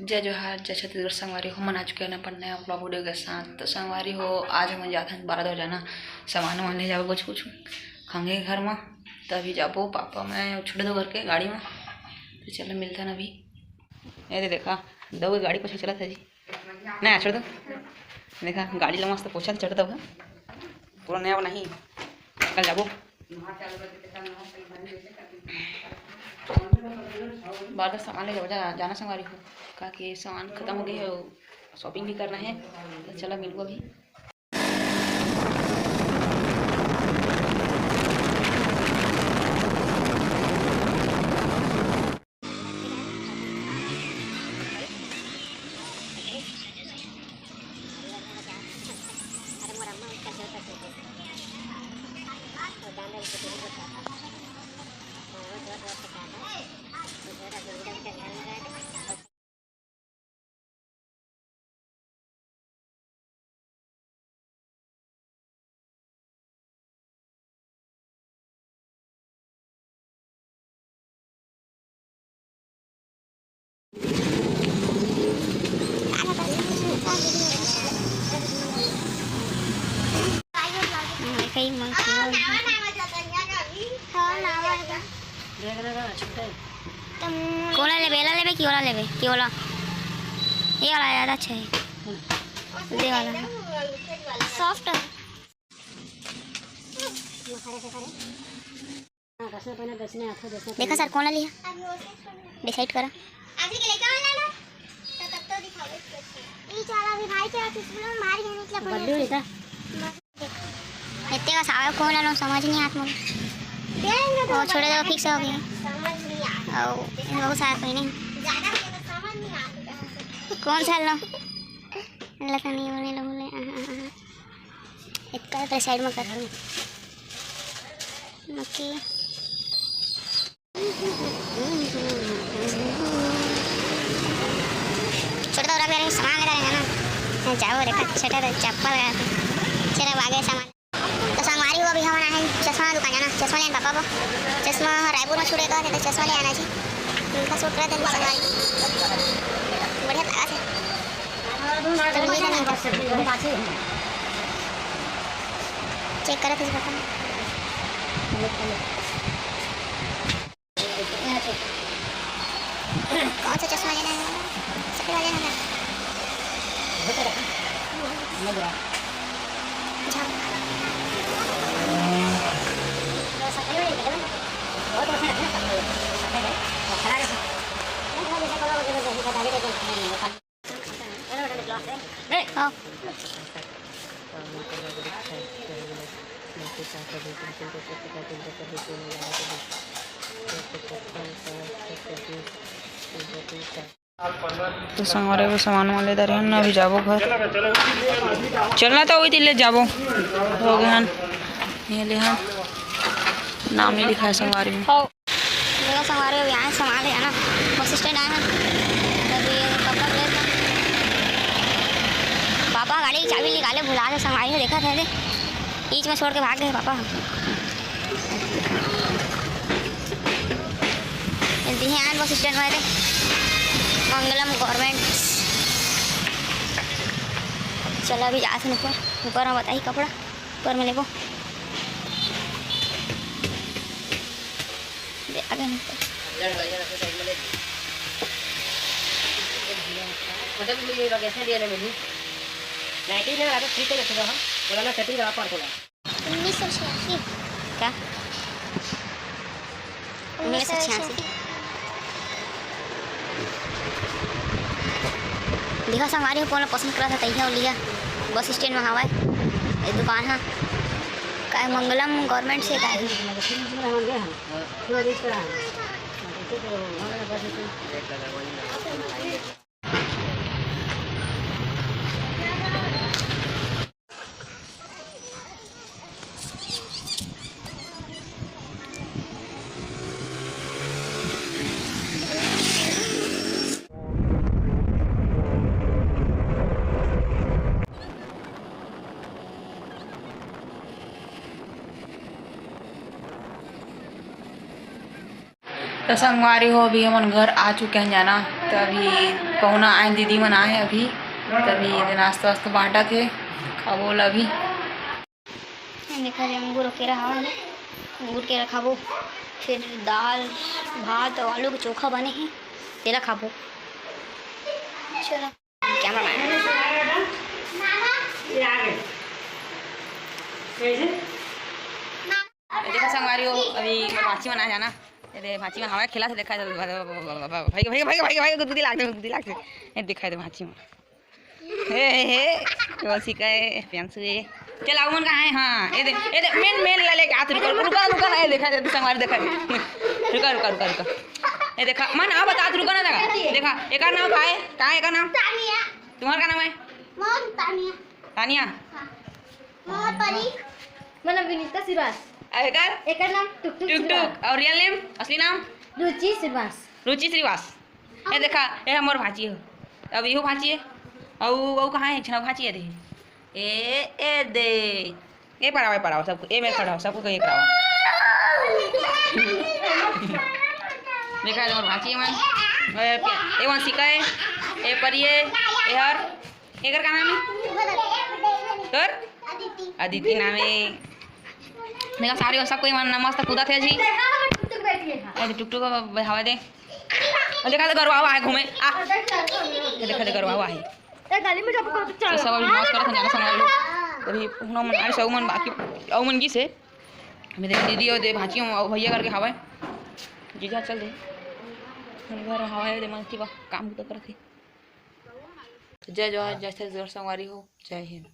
जय जोहार जय छत्तीसगढ़ संगवारी हो। मन आ चुके हैं अपन नया ब्लॉग वीडियो के साथ। तो संगवारी हो आज हम जाते हैं 12 बजे जाना सामान वामान ले जाओ कुछ खाएंगे घर में। तभी जाबो पापा मैं छोड़ दो घर के गाड़ी में। तो चलो मिलता है अभी। ये देखा दो गाड़ी पीछे चला था जी नहीं छोड़ दो। देखा गाड़ी लो मस्त पोछा चढ़ दो पूरा नया नहीं कल जाबो बार सामान ले जाना संगवारी हो का कि सामान खत्म हो गई है। शॉपिंग भी करना है तो चलो मिलूँ अभी। कोला लेबे की वाला लेबे की वाला ये वाला ज्यादा अच्छा है। ये वाला सॉफ्ट है। देखा सर कौन लिया डिसाइड करा। इतने का सारा कौन लो समझ नहीं हाथ में छोड़े दो फिक्स हो गया और बहुत सारा कोई नहीं कौन सा लो अल्लाह का नहीं बोले बोले इतना तो साइड में कर ओके छोटा तो रख दे सामान ले जाना जाओ देखा छोटा तो चप्पल लगा चला आगे सामान तो संगवारी हो अभी हमारा है चश्मा दुकान जाना चश्मा लेना पापा को चश्मा रायपुर में छुड़ेगा तो चश्मा ले आना चाहिए उनका सूट रहता है संगवारी बढ़िया लगा से चेक करा थे पापा कौन सा चश्मा लेना है सफेद वाला लेना है तो संगवारी को सामान वाले दे रहे हैं ना। अभी जाबो घर चलना तो वही ले जाबो हो गए ये ले नाम नहीं लिखा है संगवारी में। देखो संगवारी अभी आए सामान ले आना बस स्टैंड आए हैं अभी कपड़ा ले पापा गाड़ी की चाबी निकाले भुला दे संगवारी ने देखा थे बीच में छोड़ के भाग गए पापा। ध्यान बस स्टैंड में मंगलम गवर्नमेंट चलो अभी जाते हैं ऊपर में बताइए कपड़ा ऊपर में ले वो आगे क्या 1986 देखा संगवारी को कौन पसंद करा था तैयार लिया बस स्टैंड में हवा है दुकान है का मंगलम गवर्नमेंट से का तो संगवारी हो अभी हम घर आ चुके हैं जाना। तो अभी पहुना आए दीदी मन आए अभी, तभी नाश्ता वास्ता बांटा थे खा बोल अभी देखा अंगूर केरा हवा है, अंगूर केरा खाबो। फिर दाल भात और आलू के चोखा बने हैं, तेरा खाबो। चलो कैमरा देखा संगवारी हो अभी भाची मन आ जाना। ये भाची मन हवा खेला से देखा भाई भाई भाई भाई भाई गुद्दी लागते ये दिखाई दे भाची मन हे तुलसी का प्यांसु ये चल आओ मन का है। हां ये दे मेन ले के हाथ रुका ना, ये देखा दे संगवारी देखा रुका ये देखा मन आ बता रुका ना देखा एक का नाम का है का नाम तानिया। तुम्हारा क्या नाम है? मोहन तानिया। तानिया मोहन परी मन विनीता श्रीवास। एक नाम टुक और रियल नेम असली नाम रुचि श्रीवास। ये देखा ये हमार भाची है, अब इहो भाची है और कहाँ है छना भाची है दे ए दे ये पढ़ाओ सबको ए में खड़ा सबको ये कराओ देखा है हमार भाची है मन ए वन सिका है ए परिए ए हर एकर का नाम है कर अदिति नाम है। देखा सारी सब कोई मन मस्त कूदा थे जी अरे टुकटुक हवा दे देखा तो गरवा है घूमे आ देखा तो गरवा है तो सब अभी मौज करत जाना संग अभी पुना मन आ सब मन बाकी औ मन की से मैं देख दीदी और दे भाची भैया करके हवा जीजा चल दे घर हवा दे मस्ती बा काम तो करथे। जय जवाहर जय संगवारी हो, जय हिंद।